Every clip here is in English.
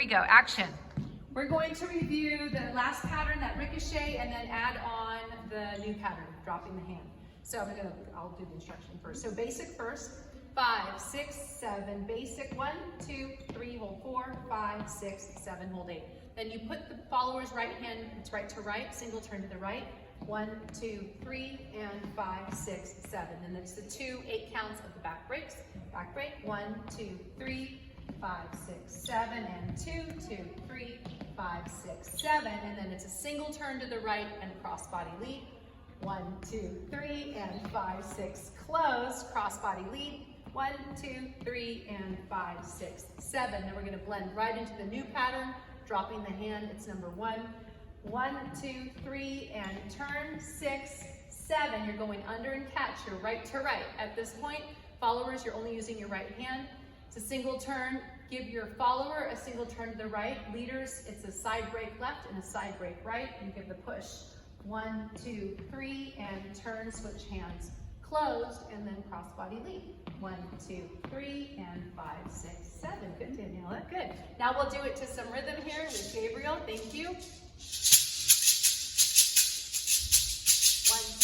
we go, action. We're going to review the last pattern, that ricochet, and then add on the new pattern, dropping the hand. So I'll do the instruction first. So basic first, 5, 6, 7, basic, 1, 2, 3, hold 4, 5, 6, 7, hold 8. Then you put the follower's right hand, it's right to right, single turn to the right, 1, 2, 3, and 5, 6, 7. And it's the 2 8 counts of the back breaks. Back break, 1, 2, 3, 5, 6, 7, and 2, 2, 3, 5, 6, 7. And then it's a single turn to the right and a crossbody lead. 1, 2, 3, and 5, 6, close, crossbody lead. 1, 2, 3, and 5, 6, 7. Then we're going to blend right into the new pattern, dropping the hand. It's number 1. 1, 2, 3, and turn, 6, 7. You're going under and catch. You're right to right. At this point, followers, you're only using your right hand. It's a single turn. Give your follower a single turn to the right. Leaders, it's a side break left and a side break right. And give the push. 1, 2, 3, and turn, switch hands. Closed, and then crossbody lead. 1, 2, 3, and 5, 6, 7. Good, Daniela. Good. Now we'll do it to some rhythm here with Gabriel. Thank you. 1, 2,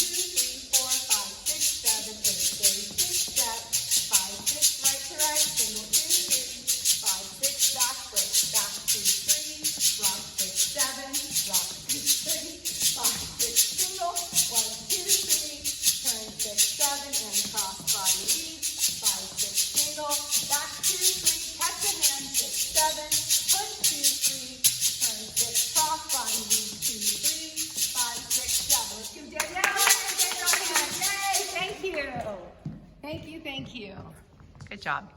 3, 4, 5, 6, 7, 8. Basic step. 5, 6, right to right. Single 2, 3. 5, 6, back break. Back 2, 3. Rock 6, 7. Rock 2, 3. 5, 6, single. 1, 2, 3. Turn 6, 7, and cross body lead. 5, 6, single. Back 2, 3. Catch a hand. 6, 7. Push 2, 3. Turn 6. Cross body lead. 2, 3. 5, 6, 7. Let's do Danielle. Yay! Thank you. Thank you. Thank you. Good job.